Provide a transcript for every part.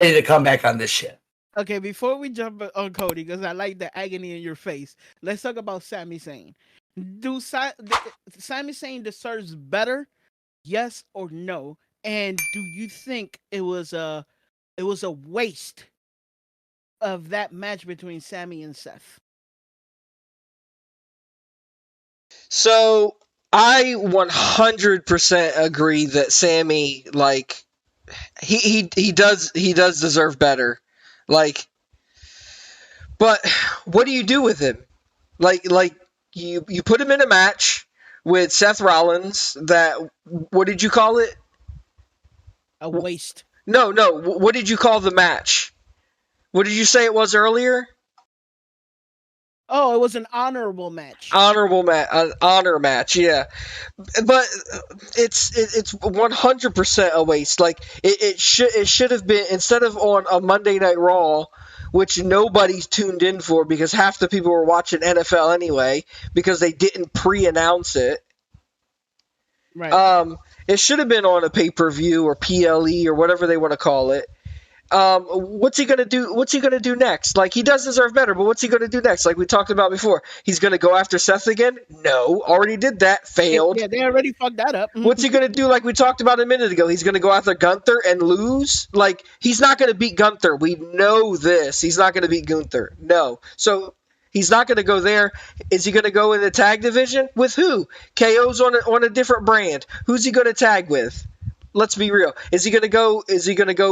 ready to come back on this shit. Okay, before we jump on Cody, because I like the agony in your face, let's talk about Sami Zayn. Sami Zayn deserves better? Yes or no? And do you think it was a waste of that match between Sami and Seth? So I 100% agree that Sammy, like, he does deserve better. Like, but what do you do with him? Like you put him in a match with Seth Rollins that, what did you call it? A waste. No, what did you call the match? What did you say it was earlier? Oh, it was an honorable match. Honorable match, an honor match, yeah. But it's 100% a waste. Like, it should have been, instead of on a Monday Night Raw, which nobody tuned in for because half the people were watching NFL anyway because they didn't pre-announce it. Right. It should have been on a pay-per-view or PLE or whatever they want to call it. What's he gonna do? What's he gonna do next? Like, he does deserve better, but what's he gonna do next? Like we talked about before, he's gonna go after Seth again? No, already did that, failed. Yeah, they already fucked that up. What's he gonna do? Like we talked about a minute ago, he's gonna go after Gunther and lose. Like, he's not gonna beat Gunther. We know this. He's not gonna beat Gunther. No, so he's not gonna go there. Is he gonna go in the tag division with who? KO's on a different brand. Who's he gonna tag with? Let's be real. Is he gonna go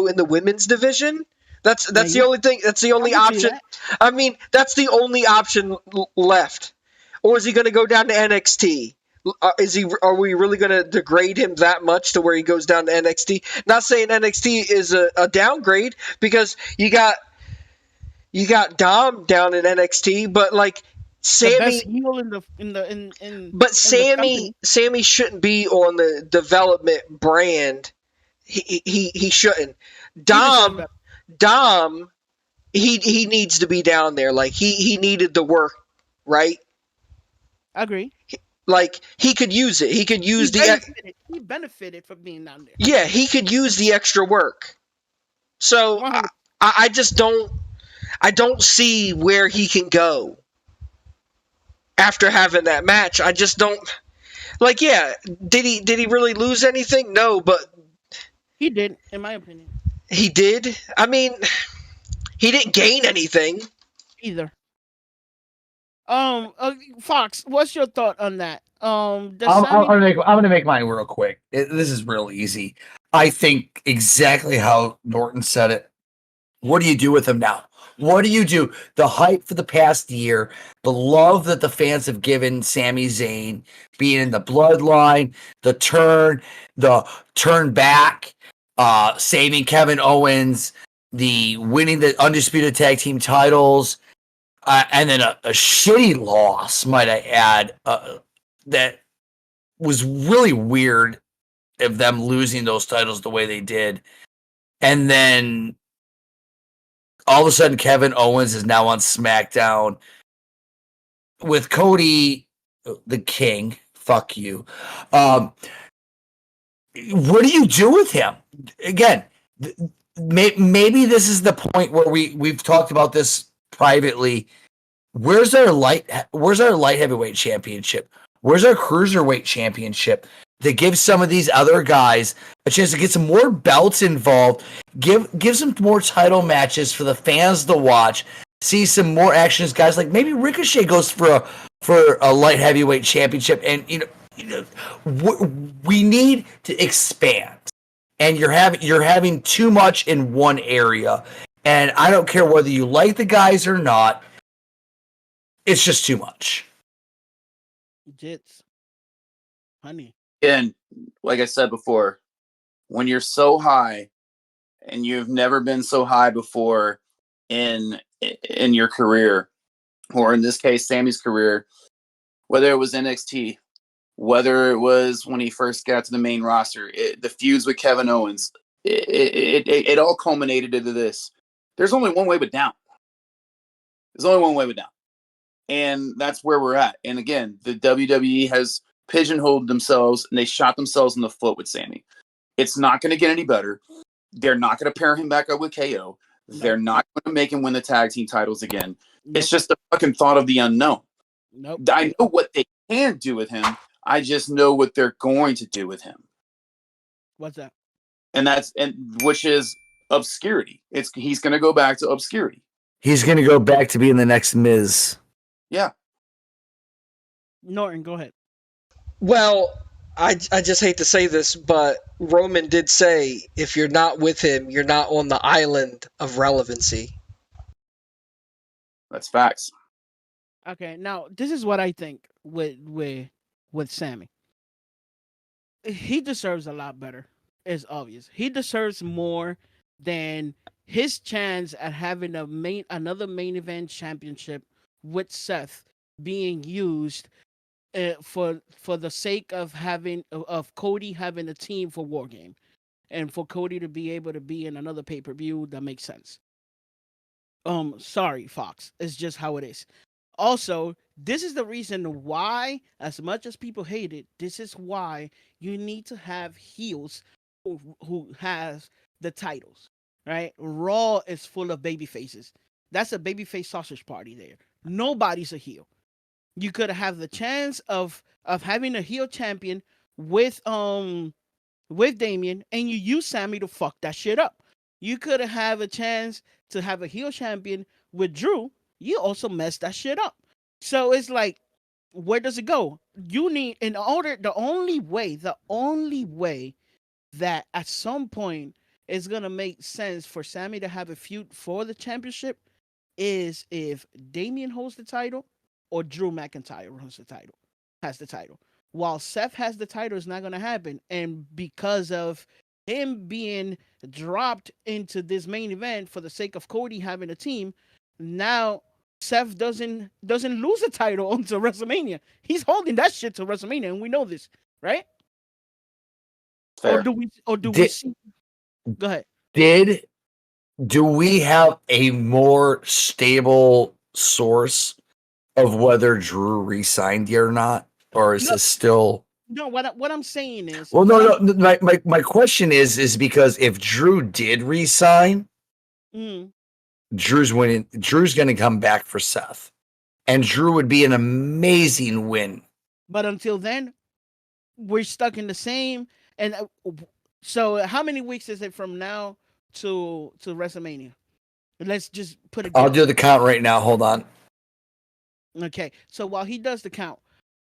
in the women's division? That's the only thing. That's the only option. I mean, that's the only option left. Or is he gonna go down to NXT? Are we really gonna degrade him that much to where he goes down to NXT? Not saying NXT is a downgrade, because you got Dom down in NXT, but like, Sammy, the best heel but Sammy Sammy shouldn't be on the development brand. He shouldn't. Dom, he needs to be down there. Like, he needed the work, right? I agree. Like, he could use it. He could use he benefited from being down there. Yeah, he could use the extra work. So I just don't see where he can go after having that match. I just don't, like, yeah, did he really lose anything? No, but he did, in my opinion. He did? I mean, he didn't gain anything either. Fox, what's your thought on that? I'm gonna make mine real quick. This is real easy. I think exactly how Norton said it. What do you do with him now? What do you do? The hype for the past year, the love that the fans have given Sami Zayn, being in the bloodline, the turn back, saving Kevin Owens, the winning the undisputed tag team titles, and then a shitty loss, might I add, that was really weird of them losing those titles the way they did. And then all of a sudden, Kevin Owens is now on SmackDown with Cody, the King. Fuck you. What do you do with him? Again, maybe this is the point where we've talked about this privately. Where's our light heavyweight championship? Where's our cruiserweight championship? To give some of these other guys a chance to get some more belts involved, give some more title matches for the fans to watch, see some more action as guys like maybe Ricochet goes for a light heavyweight championship, and we need to expand. And you're having too much in one area, and I don't care whether you like the guys or not. It's just too much. Jits, honey. And like I said before, when you're so high and you've never been so high before in your career, or in this case, Sammy's career, whether it was NXT, whether it was when he first got to the main roster, the feuds with Kevin Owens, it all culminated into this. There's only one way but down. There's only one way but down. And that's where we're at. And again, the WWE has pigeonholed themselves and they shot themselves in the foot with Sammy. It's not going to get any better. They're not going to pair him back up with KO. They're not going to make him win the tag team titles again. It's just the fucking thought of the unknown. I know what they can do with him. I just know what they're going to do with him. What's that? And which is obscurity. He's going to go back to obscurity. He's going to go back to being the next Miz. Yeah. Norton, go ahead. Well, I just hate to say this, but Roman did say if you're not with him, you're not on the island of relevancy. That's facts. Okay, now this is what I think with Sami. He deserves a lot better. It's obvious. He deserves more than his chance at having another main event championship with Seth being used for the sake of Cody having a team for War Game, and for Cody to be able to be in another pay-per-view that makes sense. Sorry, Fox. It's just how it is. Also, this is the reason why, as much as people hate it, this is why you need to have heels who has the titles, right? Raw is full of baby faces. That's a babyface sausage party there. Nobody's a heel. You could have the chance of having a heel champion with Damian, and you use Sami to fuck that shit up. You could have a chance to have a heel champion with Drew. You also messed that shit up. So it's like, where does it go? You need, the only way that at some point is gonna make sense for Sami to have a feud for the championship is if Damian holds the title or Drew McIntyre has the title. While Seth has the title, it's not gonna happen. And because of him being dropped into this main event for the sake of Cody having a team, now Seth doesn't lose the title until WrestleMania. He's holding that shit till WrestleMania, and we know this, right? Fair. Or do we see? Go ahead. Do we have a more stable source of whether Drew re-signed yet or not, or is this still? No, what I'm saying is. Well, no. My question is because if Drew did re-sign, Drew's winning. Drew's going to come back for Seth, and Drew would be an amazing win. But until then, we're stuck in the same. And so, how many weeks is it from now to WrestleMania? Let's just put it. I'll do the count right now. Hold on. Okay, so while he does the count,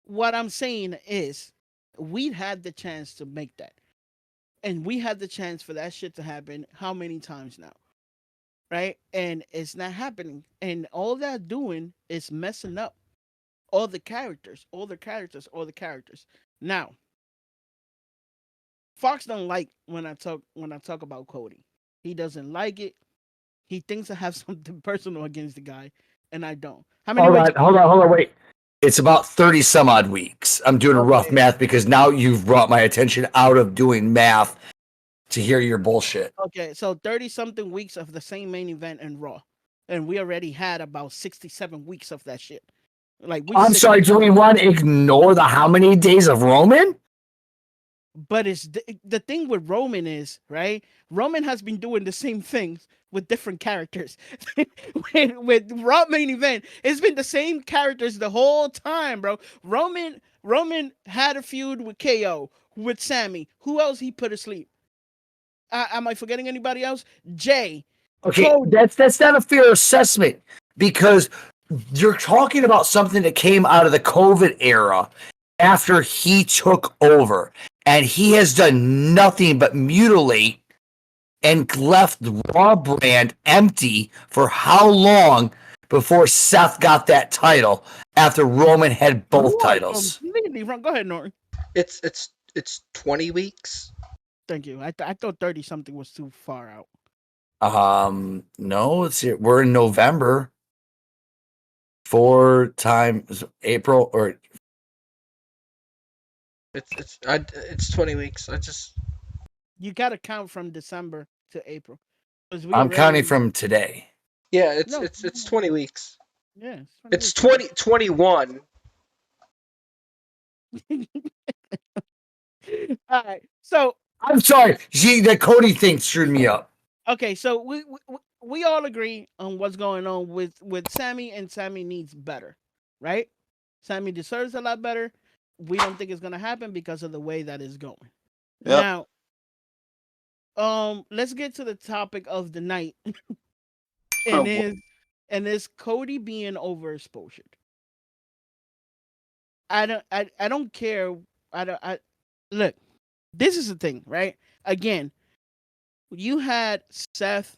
what I'm saying is, we had the chance to make that, and we had the chance for that shit to happen. How many times now? Right? And it's not happening. And all they're doing is messing up all the characters. Now, Fox don't like when I talk about Cody. He doesn't like it. He thinks I have something personal against the guy, and I don't. How many? Hold on, wait. It's about 30 some odd weeks. I'm doing a rough math because now you've brought my attention out of doing math to hear your bullshit. Okay, so 30 something weeks of the same main event in Raw, and we already had about 67 weeks of that shit. I'm sorry, do we want to ignore the how many days of Roman? But it's the thing with Roman is, right? Roman has been doing the same things with different characters. with Raw main event, it's been the same characters the whole time, bro. Roman had a feud with KO, with Sami. Who else he put asleep? Am I forgetting anybody else? Jay. Okay, that's not a fair assessment because you're talking about something that came out of the COVID era after he took over, and he has done nothing but mutilate and left the Raw brand empty for how long before Seth got that title after Roman had both titles? Completely wrong. Go ahead, Norton. It's 20 weeks. Thank you. I thought 30 something was too far out. No, we're in November. 4 times April, or it's 20 weeks. You gotta count from December to April. I'm counting from today. Yeah, it's 20 weeks. Yeah, it's 2021. All right. So I'm sorry. Gee, that Cody thing screwed me up. Okay, so we all agree on what's going on with Sami, and Sami needs better, right? Sami deserves a lot better. We don't think it's gonna happen because of the way that it's going. Yep. Now, let's get to the topic of the night, Oh, and is Cody being overexposed. I don't care. I look. This is the thing, right? Again, you had Seth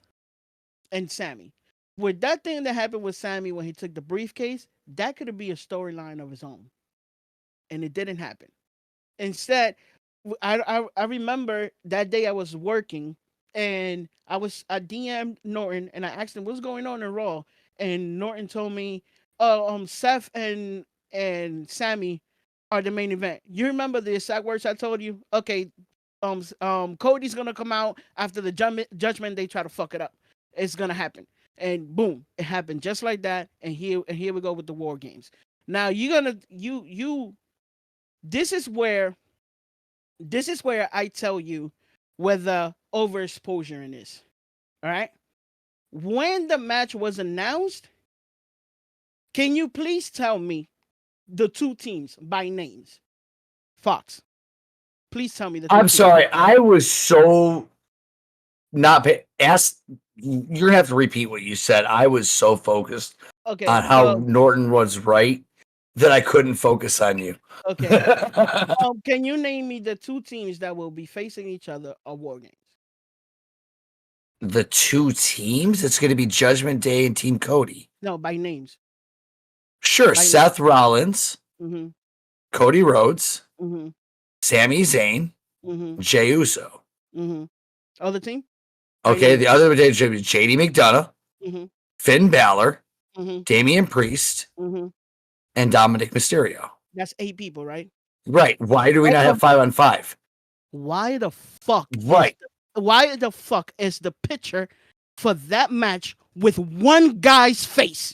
and Sami. With that thing that happened with Sami when he took the briefcase, that could be a storyline of his own, and it didn't happen. Instead, I remember that day I was working, and I DM'd Norton, and I asked him what's going on in Raw, and Norton told me, "Oh, Seth and Sami are the main event." You remember the exact words I told you? Okay, Cody's gonna come out after the judgment. They try to fuck it up. It's gonna happen, and boom, it happened just like that. And here we go with the War Games. Now you're gonna you. This is where I tell you where the overexposure in is. All right. When the match was announced, can you please tell me the two teams by names? Fox, please tell me the two I'm teams. sorry. I was so not asked. You're gonna have to repeat what you said. I was so focused Okay. on how Norton was right that I couldn't focus on you. Okay. Can you name me the two teams that will be facing each other at War Games? The two teams? It's going to be Judgment Day and Team Cody. No, by names. Sure. By Seth Rollins, Mm-hmm. Cody Rhodes, Mm-hmm. Sami Zayn, Mm-hmm. Jey Uso. Mm-hmm. Other team? Okay, the other day should be JD McDonough, Mm-hmm. Finn Balor, Mm-hmm. Damian Priest, Mm-hmm. and Dominic Mysterio. That's 8 people, right? Right. Why do we not have 5-on-5? Why the fuck? Right. Why the fuck is the picture for that match with one guy's face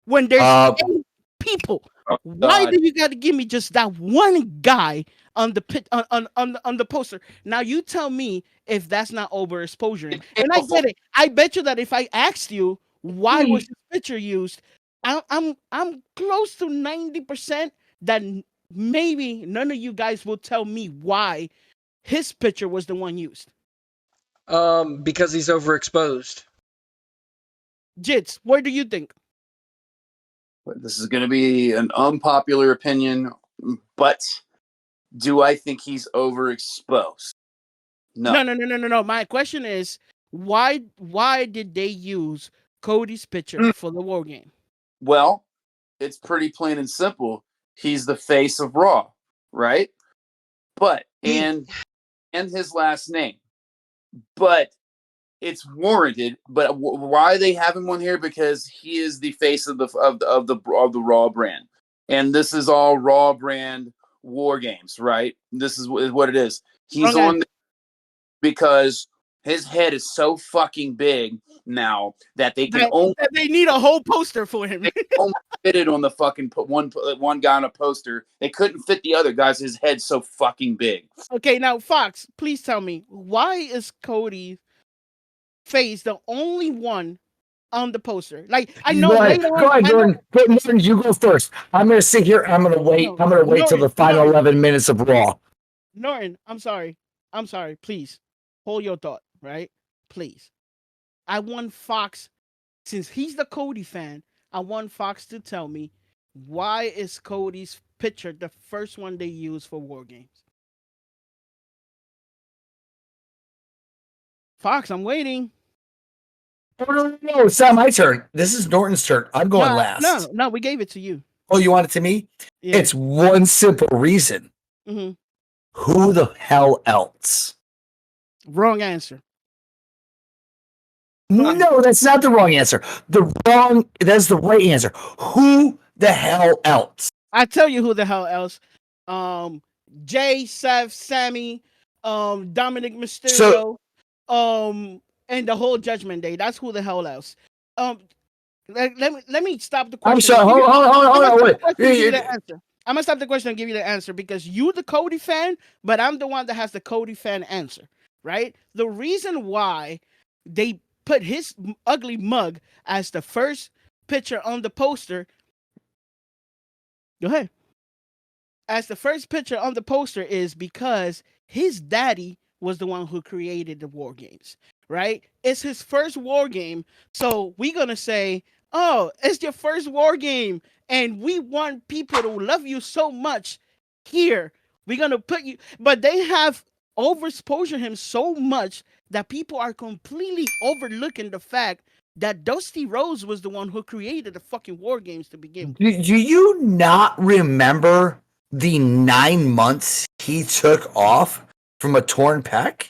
when there's 8 people? Why do you got to give me just that one guy on the poster? Now you tell me if that's not overexposure. And I get it. I bet you that if I asked you why was this picture used, I'm close to 90% that maybe none of you guys will tell me why his picture was the one used. Because he's overexposed. Jits, what do you think? This is going to be an unpopular opinion, but do I think he's overexposed? No. My question is, why did they use Cody's picture for the War Game? Well, it's pretty plain and simple. He's the face of Raw, right? But and his last name. But it's warranted. But why they have him on here? Because he is the face of the Raw brand, and this is all Raw brand War Games, right? This is what it is. He's on because his head is so fucking big now that they can they need a whole poster for him. They only fit it on the fucking one guy on a poster. They couldn't fit the other guys. His head's so fucking big. Okay, now Fox, please tell me, why is Cody's face the only one on the poster? Like, I know. Go ahead, Jordan. Jordan, you go first. I'm gonna sit here. I'm gonna wait. I'm gonna wait till the final 11 minutes of Raw. Norton, I'm sorry. Please hold your thought, right? Please. I want Fox, since he's the Cody fan, I want Fox to tell me why is Cody's picture the first one they use for War Games? Fox, I'm waiting. No, it's not my turn. This is Norton's turn. I'm going last. No, we gave it to you. Oh, you want it to me? Yeah. It's one simple reason. Mm-hmm. Who the hell else? Wrong answer. No, that's not the wrong answer. That's the right answer. Who the hell else? I tell you who the hell else. Jay, Seth, Sami, Dominic Mysterio, and the whole Judgment Day. That's who the hell else. Let me stop the question. I'm sorry. Hold on. Wait. I'm gonna stop the question and give you the answer because you the Cody fan, but I'm the one that has the Cody fan answer, right? The reason why they put his ugly mug as the first picture on the poster. Go ahead. As the first picture on the poster is because his daddy was the one who created the war games, right? It's his first war game. So we're going to say, oh, it's your first war game. And we want people to love you so much here. We're going to put you, but they have overexposure him so much that people are completely overlooking the fact that Dusty Rhodes was the one who created the fucking war games to begin with. Do you not remember the 9 months he took off from a torn pec,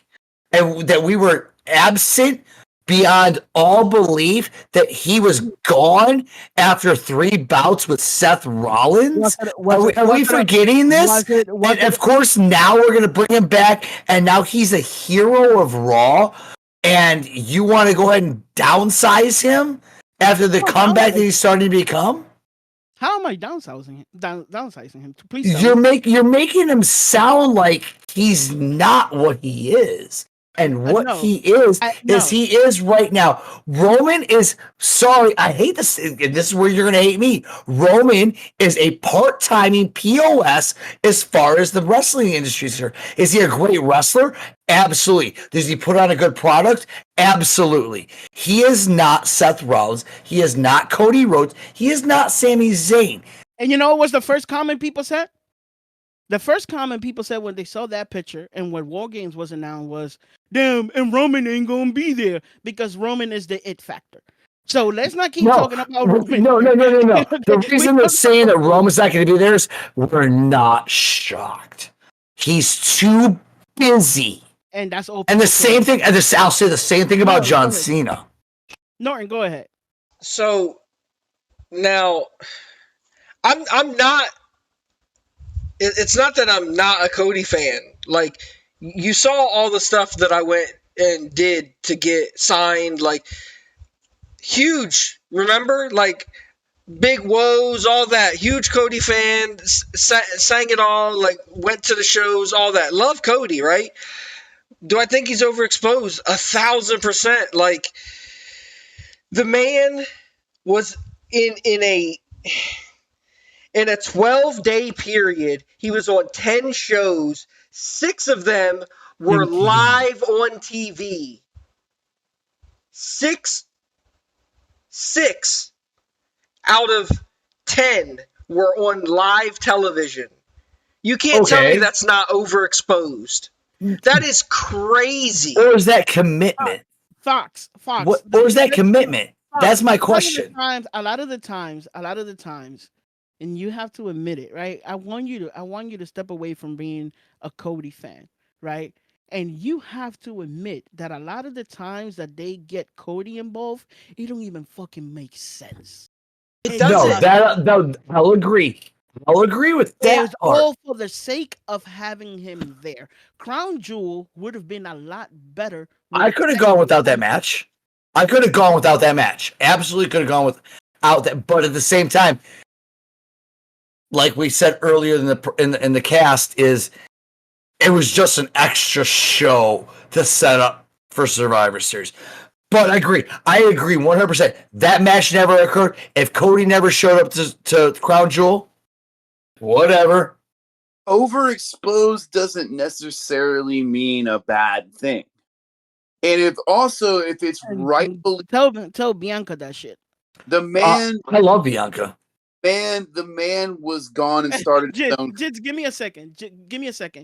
and that we were absent beyond all belief, that he was gone after 3 bouts with Seth Rollins? Are we forgetting this? And of course, now we're going to bring him back, and now he's a hero of Raw, and you want to go ahead and downsize him after the comeback that he's starting to become? How am I downsizing him? Downsizing him? Please You're making him sound like he's not what he is. And what no. he is he is right now. Roman is, sorry, I hate this. This is where you're going to hate me. Roman is a part-timing POS as far as the wrestling industry is concerned. Is he a great wrestler? Absolutely. Does he put on a good product? Absolutely. He is not Seth Rollins. He is not Cody Rhodes. He is not Sami Zayn. And you know what was the first comment people said? The first comment people said when they saw that picture and when War Games was announced was, damn, and Roman ain't gonna be there because Roman is the it factor. So let's not keep talking about Roman. No. The reason they're saying that Roman's not going to be there is we're not shocked. He's too busy. And that's all. And the same thing, and I'll say the same thing about John Cena. Norton, go ahead. So now, I'm not. It's not that I'm not a Cody fan. Like, you saw all the stuff that I went and did to get signed. Like, huge. Remember, like, big woes, all that. Huge Cody fan. Sang it all. Like, went to the shows, all that. Love Cody, right? Do I think he's overexposed? 1,000%. Like, the man was in a 12-day period. He was on 10 shows. 6 of them were live on TV. Six out of 10 were on live television. You can't tell me that's not overexposed. That is crazy. Or is that commitment? Fox. Or is that commitment? That's my question. A lot of the times, and you have to admit it, right? I want you to step away from being a Cody fan, right? And you have to admit that a lot of the times that they get Cody involved, it don't even fucking make sense. No, I'll agree. I'll agree with that. It was all for the sake of having him there. Crown Jewel would have been a lot better. I could have gone without that match. Absolutely could have gone without that. But at the same time, like we said earlier in the cast, is it was just an extra show to set up for Survivor Series. But I agree 100%. That match never occurred. If Cody never showed up to Crown Jewel, whatever. Overexposed doesn't necessarily mean a bad thing. And if it's rightfully, tell Bianca that shit. The man, I love Bianca. The man was gone and started his own. Just give me a second.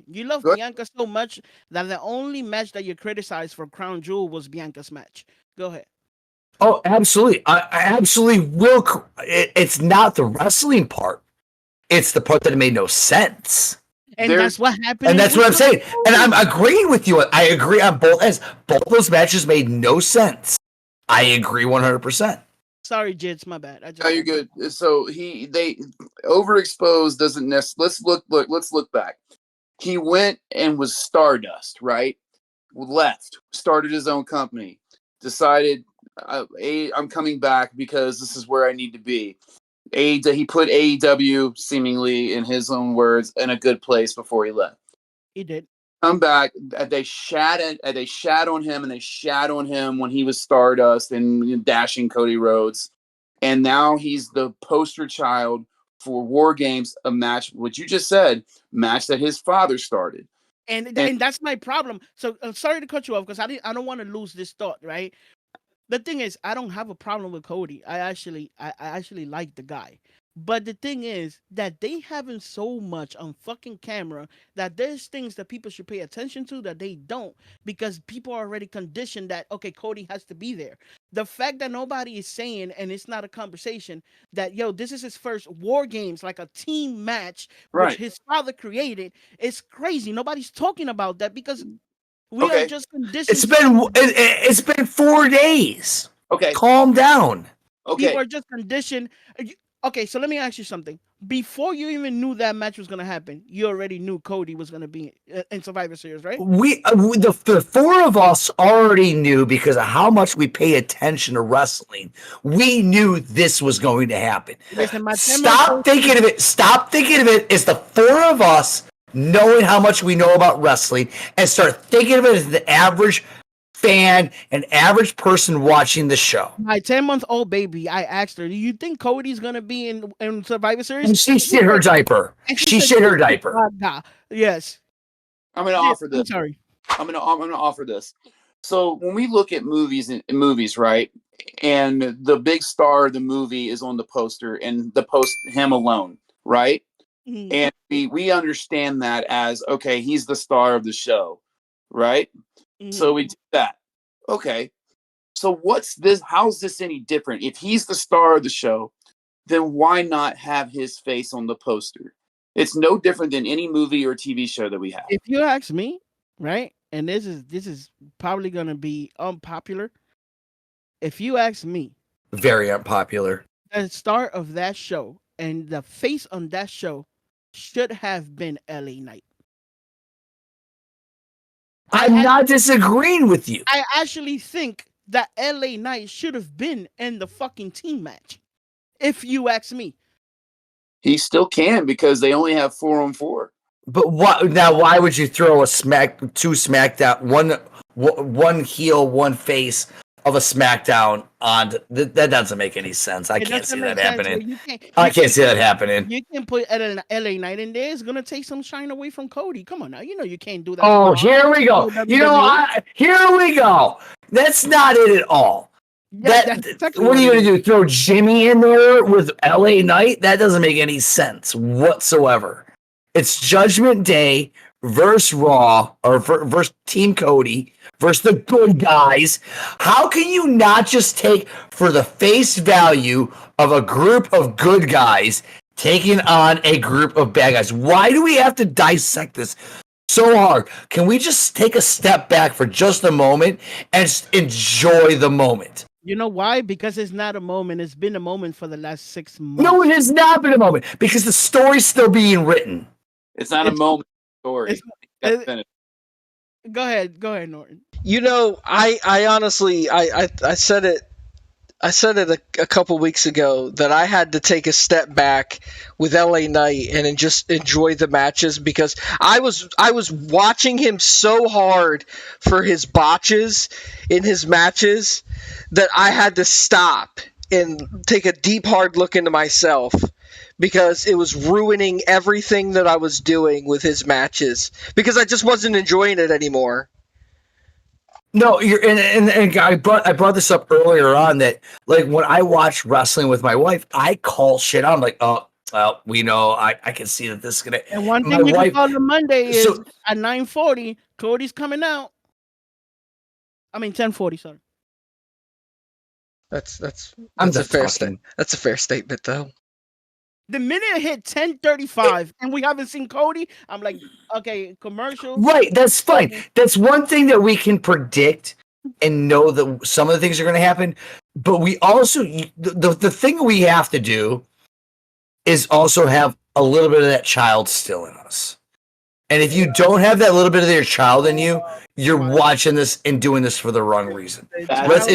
You love Bianca so much that the only match that you criticized for Crown Jewel was Bianca's match. Go ahead. Oh, absolutely. I absolutely will. It's not the wrestling part. It's the part that made no sense. And that's what happened. And that's what I'm saying. And I'm agreeing with you. I agree on both ends. Both those matches made no sense. I agree 100%. Sorry, Jids, my bad. No, you're good. So they overexposed doesn't necessarily. Let's look back. He went and was Stardust, right? Left, started his own company, decided I'm coming back because this is where I need to be. He put AEW, seemingly in his own words, in a good place before he left. He did. Come back. They shat on him, and they shat on him when he was Stardust and dashing Cody Rhodes, and now he's the poster child for War Games, a match, what you just said, match that his father started. And that's my problem. So I'm sorry to cut you off because I don't want to lose this thought, right? The thing is, I don't have a problem with Cody. I actually like the guy. But the thing is that they have him so much on fucking camera that there's things that people should pay attention to that they don't, because people are already conditioned that, okay, Cody has to be there. The fact that nobody is saying, and it's not a conversation, that, yo, this is his first War Games, like a team match, Right. which his father created, it's crazy. Nobody's talking about that because we are just conditioned. It's been 4 days. Okay. Calm down. Okay. People are just conditioned. Okay, so let me ask you something. Before you even knew that match was going to happen, you already knew Cody was going to be in Survivor Series, right? The four of us already knew because of how much we pay attention to wrestling. We knew this was going to happen. Listen, Stop thinking of it. Stop thinking of it as the four of us knowing how much we know about wrestling, and start thinking of it as the average fan, an average person watching the show. My 10-month-old baby, I asked her, do you think Cody's going to be in Survivor Series? And she shit her diaper. She shit her diaper. Yes. I'm going to offer this. I'm sorry. I'm going to offer this. So when we look at movies, right? And the big star of the movie is on the poster, and the post him alone, right? Mm-hmm. And we understand that as, okay, he's the star of the show, right? Mm-hmm. So we do that. Okay. So what's this? How's this any different? If he's the star of the show, then why not have his face on the poster? It's no different than any movie or TV show that we have. If you ask me, right, and this is probably going to be unpopular. If you ask me, very unpopular. The star of that show and the face on that show should have been LA Knight. I'm not disagreeing with you. I actually think that LA Knight should have been in the fucking team match. If you ask me. He still can, because they only have 4-on-4. But why would you throw two SmackDown, one heel, one face of a SmackDown on? That doesn't make any sense. I can't see that happening. I can't see that happening. You can put LA Knight in there. It's gonna take some shine away from Cody. Come on now, you know you can't do that. Oh, here we go. Here we go. That's not it at all. Yeah, what are you going to do? Throw Jimmy in there with LA Knight? That doesn't make any sense whatsoever. It's Judgment Day versus Raw, or versus Team Cody versus the good guys. How can you not just take for the face value of a group of good guys taking on a group of bad guys? Why do we have to dissect this so hard? Can we just take a step back for just a moment and just enjoy the moment? You know why? Because it's not a moment. It's been a moment for the last 6 months. No, it has not been a moment, because the story's still being written. It's not a moment story. Go ahead, Norton. You know, I honestly, I said it. I said it a couple weeks ago that I had to take a step back with LA Knight and just enjoy the matches, because I was watching him so hard for his botches in his matches that I had to stop and take a deep hard look into myself, because it was ruining everything that I was doing with his matches, because I just wasn't enjoying it anymore. No, and I brought this up earlier on, that like when I watch wrestling with my wife, I call shit out. I'm like, oh, well, we know I can see that this is gonna. And one thing we can call on Monday is at 9:40, Cody's coming out. I mean 10:40, sorry. That's a fair statement. That's a fair statement, though. The minute it hit 10:35 and we haven't seen Cody, I'm like, okay, commercial. Right, that's fine. That's one thing that we can predict and know that some of the things are going to happen. But we also, the thing we have to do is also have a little bit of that child still in us. And if you don't have that little bit of your child in you, you're watching this and doing this for the wrong reason. Let's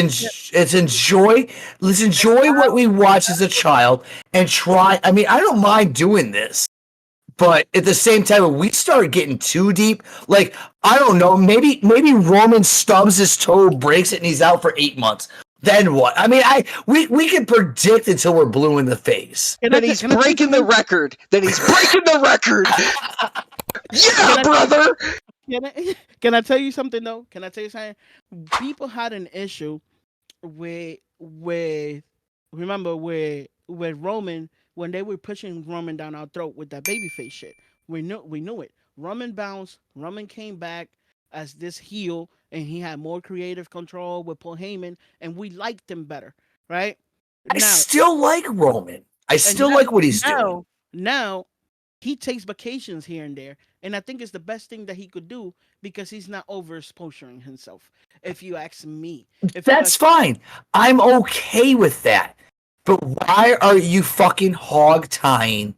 enjoy what we watch as a child and try. I mean, I don't mind doing this, but at the same time, when we start getting too deep, like I don't know, maybe Roman stubs his toe, breaks it, and he's out for 8 months. Then what? I mean, we can predict until we're blue in the face. Then he's breaking the record. Yeah, brother. Can I tell you something though? Can I tell you something? People had an issue with remember with Roman when they were pushing Roman down our throat with that babyface shit. We knew it. Roman bounced. Roman came back as this heel, and he had more creative control with Paul Heyman, and we liked him better, right? I still like Roman. I still like what he's doing. Now he takes vacations here and there, and I think it's the best thing that he could do because he's not overexposuring himself. If you ask me, That's fine. I'm okay with that. But why are you fucking hog tying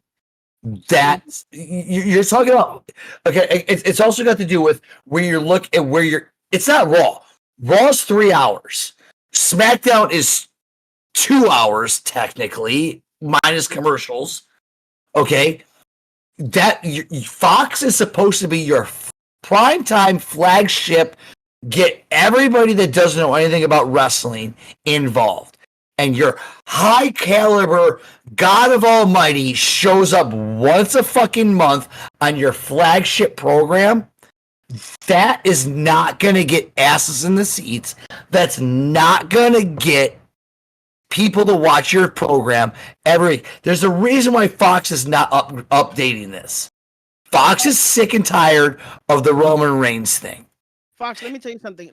that? You're talking about. Okay, it's also got to do with where you look at where you're. It's not Raw. Raw's 3 hours. SmackDown is 2 hours technically, minus commercials. Okay, Fox is supposed to be your primetime flagship. Get everybody that doesn't know anything about wrestling involved. And your high caliber God of Almighty shows up once a fucking month on your flagship program. That is not going to get asses in the seats. That's not going to get people to watch your program every week. There's a reason why Fox is not updating this. Fox is sick and tired of the Roman Reigns thing. Fox, let me tell you something.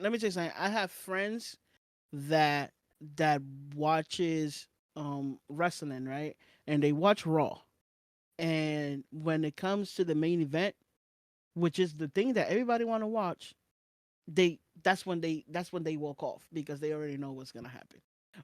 I have friends that watches wrestling, right? And they watch Raw. And when it comes to the main event, which is the thing that everybody want to watch, that's when they walk off because they already know what's gonna happen.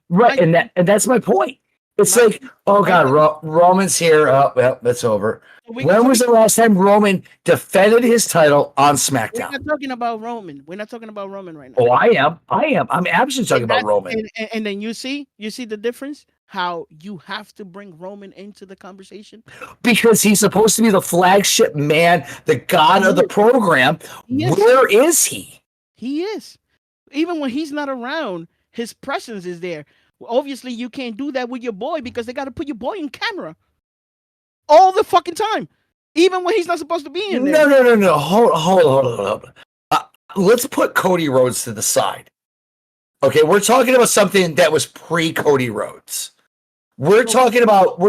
Right, and that's my point. It's like, oh god, Roman's here. Oh, well, that's over. When was the last time Roman defended his title on SmackDown? We're not talking about Roman. We're not talking about Roman right now. Oh, I am. I'm absolutely talking about Roman. And then you see the difference? How you have to bring Roman into the conversation? Because he's supposed to be the flagship man, the god of the program. Where is he? He is. Even when he's not around, his presence is there. Obviously, you can't do that with your boy because they got to put your boy in camera all the fucking time, even when he's not supposed to be in there. No. Hold on. Let's put Cody Rhodes to the side. Okay, we're talking about something that was pre-Cody Rhodes. We're talking about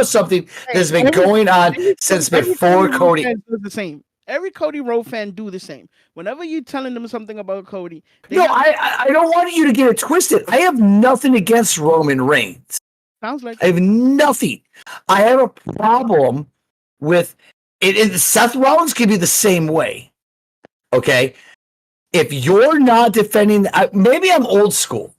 something that's been going on since before Cody. The same. Every Cody Rhodes fan do the same. Whenever you telling them something about Cody, I don't want you to get it twisted. I have nothing against Roman Reigns. Sounds like I have nothing. I have a problem with it. Seth Rollins can be the same way. Okay, if you're not defending, maybe I'm old school.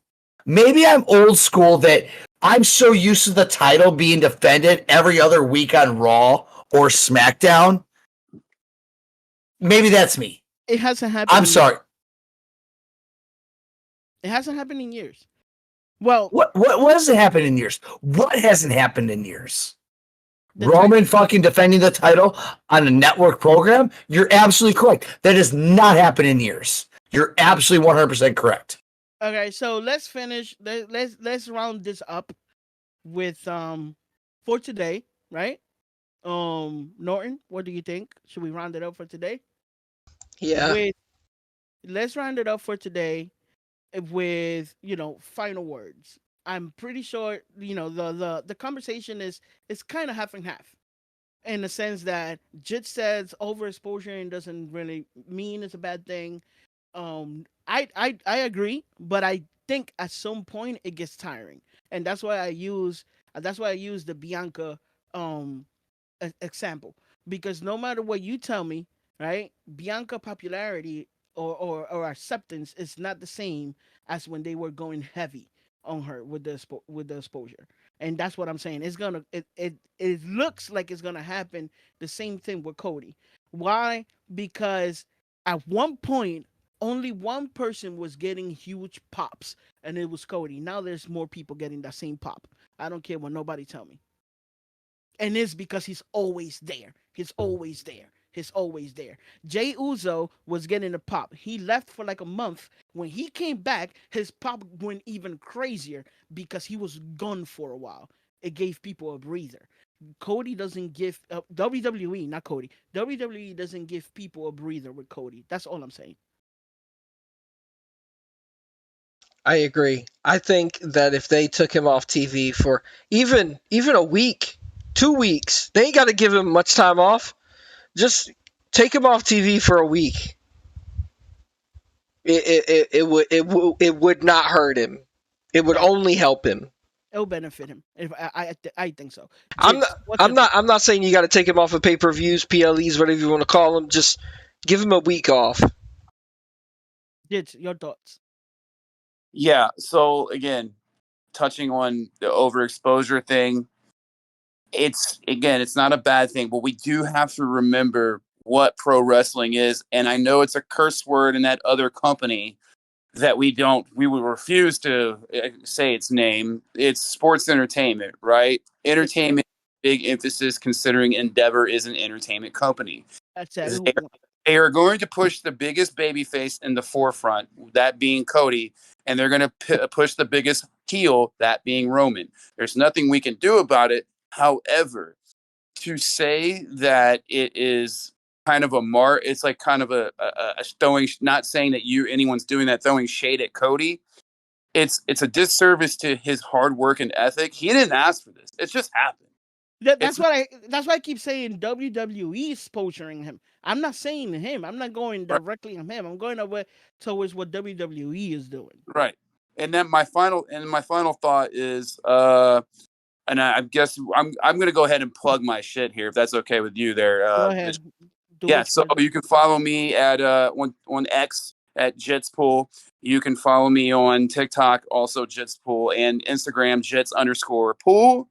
Maybe I'm old school that I'm so used to the title being defended every other week on Raw or SmackDown. Maybe that's me. It hasn't happened. I'm sorry. It hasn't happened in years. Well, what hasn't happened in years? What hasn't happened in years? Roman fucking defending the title on a network program? You're absolutely correct. That has not happened in years. You're absolutely 100% correct. Okay, so let's finish. Let's round this up with for today, right? Norton, what do you think? Should we round it up for today? Yeah. Let's round it up for today with final words. I'm pretty sure the conversation is kind of half and half, in the sense that Jit says overexposure and doesn't really mean it's a bad thing. I agree, but I think at some point it gets tiring, and that's why I use the Bianca example, because no matter what you tell me, right, Bianca popularity or acceptance is not the same as when they were going heavy on her with the exposure. And that's what I'm saying. It looks like it's gonna happen the same thing with Cody. Why? Because at one point, only one person was getting huge pops, and it was Cody. Now there's more people getting that same pop. I don't care what nobody tell me. And it's because he's always there. He's always there. He's always there. Jay Uzo was getting a pop. He left for like a month. When he came back, his pop went even crazier because he was gone for a while. It gave people a breather. Cody doesn't give WWE, not Cody. WWE doesn't give people a breather with Cody. That's all I'm saying. I agree. I think that if they took him off TV for even a week, 2 weeks, they ain't got to give him much time off. Just take him off TV for a week. It would not hurt him. It would only help him. It'll benefit him. If I think so. I'm Jits, not. what's I'm your not. I'm not saying you got to take him off of pay-per-views, PLEs, whatever you want to call them. Just give him a week off. Jits, your thoughts? Yeah. So again, touching on the overexposure thing, it's not a bad thing, but we do have to remember what pro wrestling is. And I know it's a curse word in that other company that we would refuse to say its name. It's sports entertainment, right? Entertainment, big emphasis considering Endeavor is an entertainment company. That's it. They are going to push the biggest babyface in the forefront, that being Cody, and they're going to push the biggest heel, that being Roman. There's nothing we can do about it. However, to say that it is kind of it's like kind of a throwing, not saying that anyone's doing that, throwing shade at Cody. It's a disservice to his hard work and ethic. He didn't ask for this. It just happened. That's why I keep saying WWE is posturing him. I'm not saying him. I'm not going directly on him. I'm going towards what WWE is doing. Right. And then my final thought is and I guess I'm going to go ahead and plug my shit here if that's okay with you there. Go ahead. So you can follow me at on X at Jitspool. You can follow me on TikTok, also Jitspool, and Instagram Jits_pool.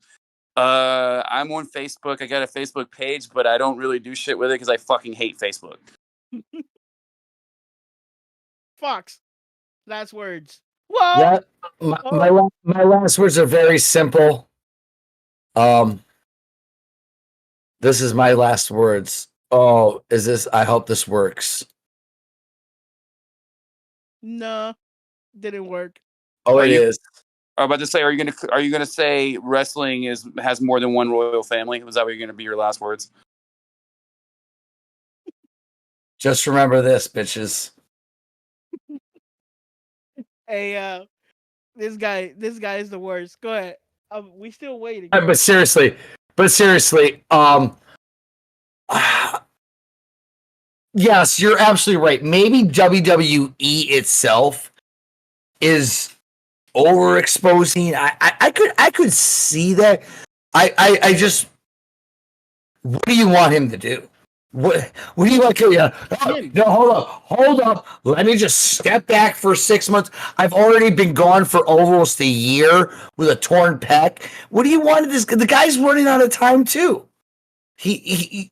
I'm on Facebook. I got a Facebook page, but I don't really do shit with it because I fucking hate Facebook. Fox, last words. Whoa. Yeah, my last words are very simple. This is my last words. Oh, is this? I hope this works. No, didn't work. Oh, it is. I'm about to say, are you gonna say wrestling has more than one royal family? Was that what you're gonna be your last words? Just remember this, bitches. Hey, this guy is the worst. Go ahead. We still waiting. But seriously, yes, you're absolutely right. Maybe WWE itself is overexposing. I could see that. I just, what do you want him to do? What do you want? No, hold up. Let me just step back for 6 months. I've already been gone for almost a year with a torn pec. What do you want? The guy's running out of time too. And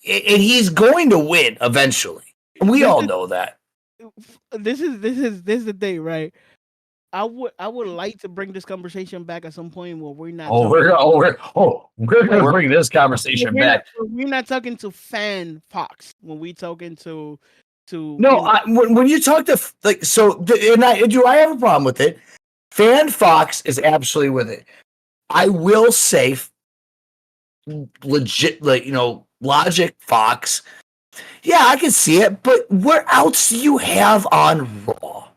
he's going to win eventually. And we all know that. This is the thing, right? I would like to bring this conversation back at some point where we're not. We're gonna bring this conversation back. We're not talking to fan Fox when we talking to. No, when you talk to do I have a problem with it? Fan Fox is absolutely with it. I will say, legit, logic Fox. Yeah, I can see it, but what else do you have on Raw?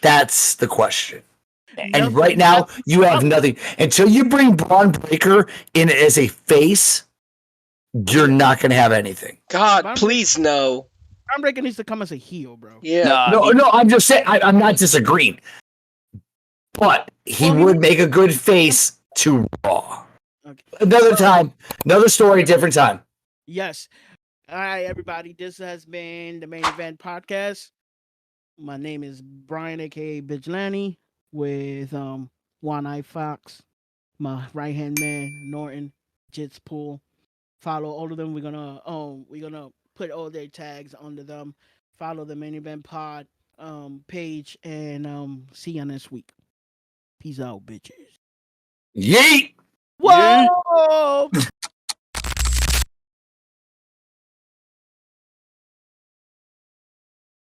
That's the question. And right now, you have nothing. Until you bring Braun Breaker in as a face, you're not going to have anything. God, please no. Braun Breaker needs to come as a heel, bro. Yeah. No, I'm just saying, I'm not disagreeing. But he would make a good face to Raw. Okay. Another time, another story, different time. Yes. All right, everybody. This has been the Main Event Podcast. My name is Brian, aka Vigilante, with One Eye Fox, my right hand man Norton, Jitspool, Follow all of them. We're gonna put all their tags under them. Follow the Main Event Pod page, and see you next week. Peace out, bitches. Yeet. Whoa!